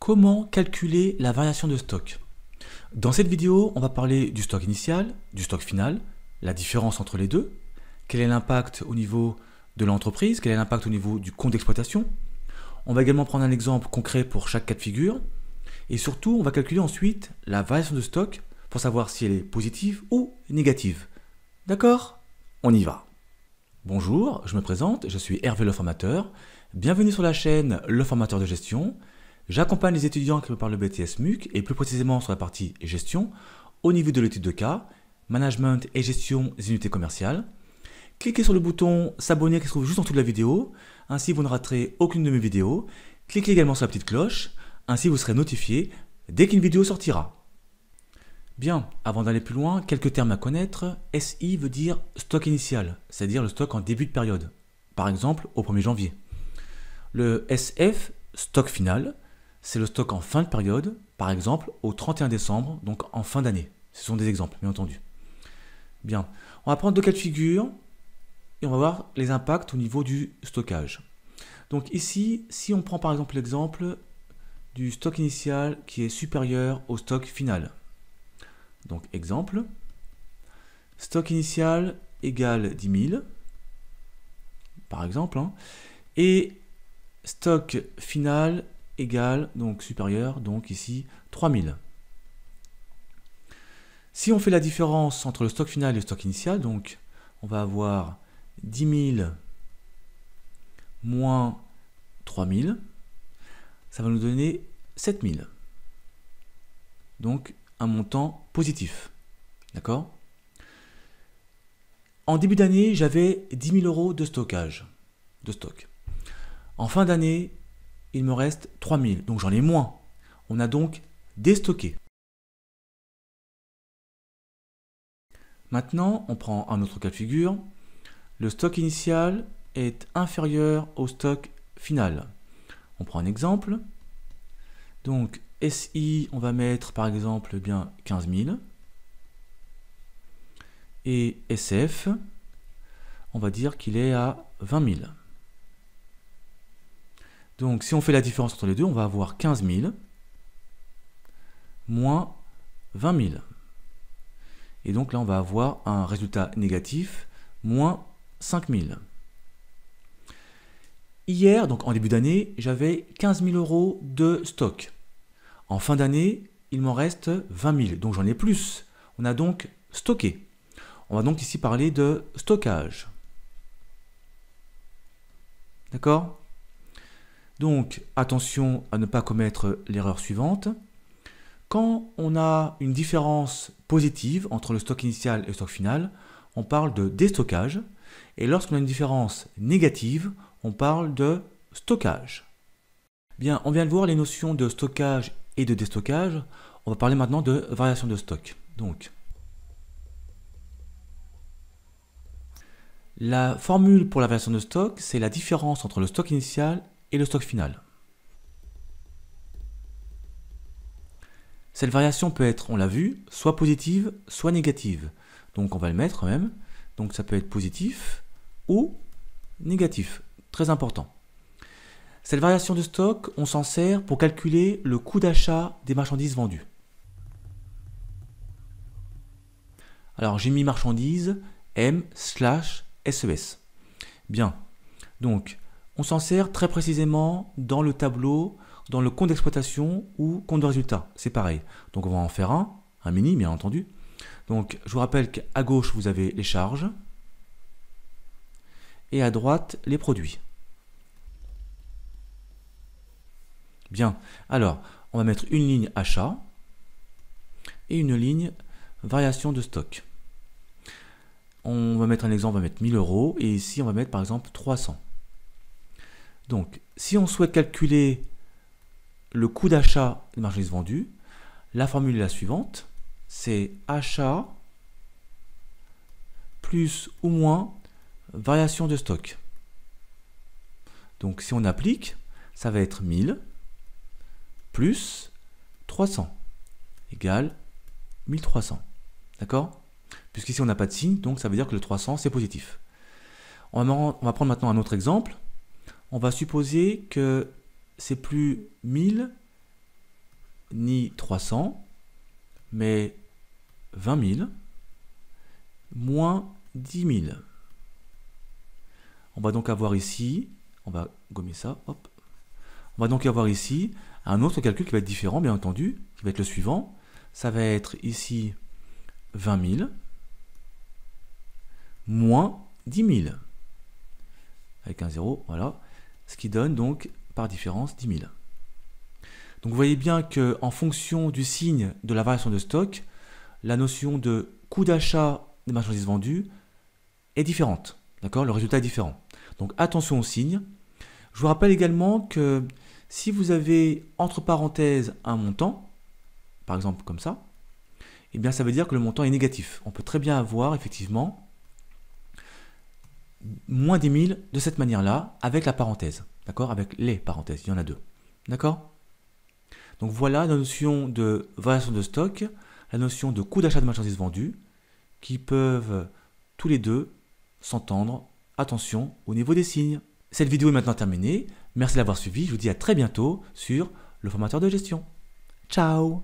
Comment calculer la variation de stock? Dans cette vidéo, on va parler du stock initial, du stock final, la différence entre les deux, quel est l'impact au niveau de l'entreprise, quel est l'impact au niveau du compte d'exploitation. On va également prendre un exemple concret pour chaque cas de figure. Et surtout, on va calculer ensuite la variation de stock pour savoir si elle est positive ou négative. D'accord? On y va. Bonjour, je me présente, je suis Hervé le formateur. Bienvenue sur la chaîne Le Formateur de Gestion. J'accompagne les étudiants qui préparent le BTS MUC et plus précisément sur la partie gestion au niveau de l'étude de cas, management et gestion des unités commerciales. Cliquez sur le bouton s'abonner qui se trouve juste en dessous de la vidéo, ainsi vous ne raterez aucune de mes vidéos. Cliquez également sur la petite cloche, ainsi vous serez notifié dès qu'une vidéo sortira. Bien, avant d'aller plus loin, quelques termes à connaître. SI veut dire stock initial, c'est-à-dire le stock en début de période, par exemple au 1er janvier. Le SF, stock final, c'est le stock en fin de période, par exemple au 31 décembre, donc en fin d'année. Ce sont des exemples, bien entendu. Bien, on va prendre deux cas de figure et on va voir les impacts au niveau du stockage. Donc ici, si on prend par exemple l'exemple du stock initial qui est supérieur au stock final. Donc exemple, stock initial égale 10 000, par exemple, et stock final égale, donc supérieur, donc ici 3000. Si on fait la différence entre le stock final et le stock initial, donc on va avoir 10 000 moins 3000, ça va nous donner 7000. Donc un montant positif. D'accord? En début d'année, j'avais 10 000 euros de stockage, de stock. En fin d'année, il me reste 3000, donc j'en ai moins. On a donc déstocké. Maintenant, on prend un autre cas de figure. Le stock initial est inférieur au stock final. On prend un exemple. Donc, SI, on va mettre par exemple bien 15 000. Et SF, on va dire qu'il est à 20 000. Donc, si on fait la différence entre les deux, on va avoir 15 000 moins 20 000. Et donc là, on va avoir un résultat négatif, moins 5 000. Hier, donc en début d'année, j'avais 15 000 euros de stock. En fin d'année, il m'en reste 20 000, donc j'en ai plus. On a donc stocké. On va donc ici parler de stockage. D'accord? Donc, attention à ne pas commettre l'erreur suivante. Quand on a une différence positive entre le stock initial et le stock final, on parle de déstockage. Et lorsqu'on a une différence négative, on parle de stockage. Bien, on vient de voir les notions de stockage et de déstockage. On va parler maintenant de variation de stock. Donc, la formule pour la variation de stock, c'est la différence entre le stock initial et le stock final. Cette variation peut être, on l'a vu, soit positive, soit négative. Donc on va le mettre même. Donc ça peut être positif ou négatif. Très important. Cette variation de stock, on s'en sert pour calculer le coût d'achat des marchandises vendues. Alors j'ai mis marchandises M/SES. Bien. Donc on s'en sert très précisément dans le tableau, dans le compte d'exploitation ou compte de résultat. C'est pareil. Donc on va en faire un mini bien entendu. Donc je vous rappelle qu'à gauche vous avez les charges et à droite les produits. Bien, alors on va mettre une ligne achat et une ligne variation de stock. On va mettre un exemple, on va mettre 1000 euros et ici on va mettre par exemple 300. Donc si on souhaite calculer le coût d'achat des marchandises vendues, la formule est la suivante, c'est achat plus ou moins variation de stock. Donc si on applique, ça va être 1000 plus 300 égale 1300. D'accord? Puisqu'ici on n'a pas de signe, donc ça veut dire que le 300 c'est positif. On va prendre maintenant un autre exemple. On va supposer que c'est plus 1000 ni 300, mais 20 000 moins 10 000. On va donc avoir ici, on va gommer ça, hop. On va donc avoir ici un autre calcul qui va être différent, bien entendu, qui va être le suivant. Ça va être ici 20 000 moins 10 000. Avec un 0, voilà. Ce qui donne donc, par différence, 10 000. Donc vous voyez bien qu'en fonction du signe de la variation de stock, la notion de coût d'achat des marchandises vendues est différente. D'accord? Le résultat est différent. Donc attention au signe. Je vous rappelle également que si vous avez entre parenthèses un montant, par exemple comme ça, eh bien ça veut dire que le montant est négatif. On peut très bien avoir effectivement moins 10 000 de cette manière-là avec la parenthèse. D'accord? Avec les parenthèses, il y en a deux. D'accord? Donc voilà la notion de variation de stock, la notion de coût d'achat de marchandises vendues, qui peuvent tous les deux s'entendre. Attention au niveau des signes. Cette vidéo est maintenant terminée. Merci de l'avoir suivi. Je vous dis à très bientôt sur le formateur de gestion. Ciao!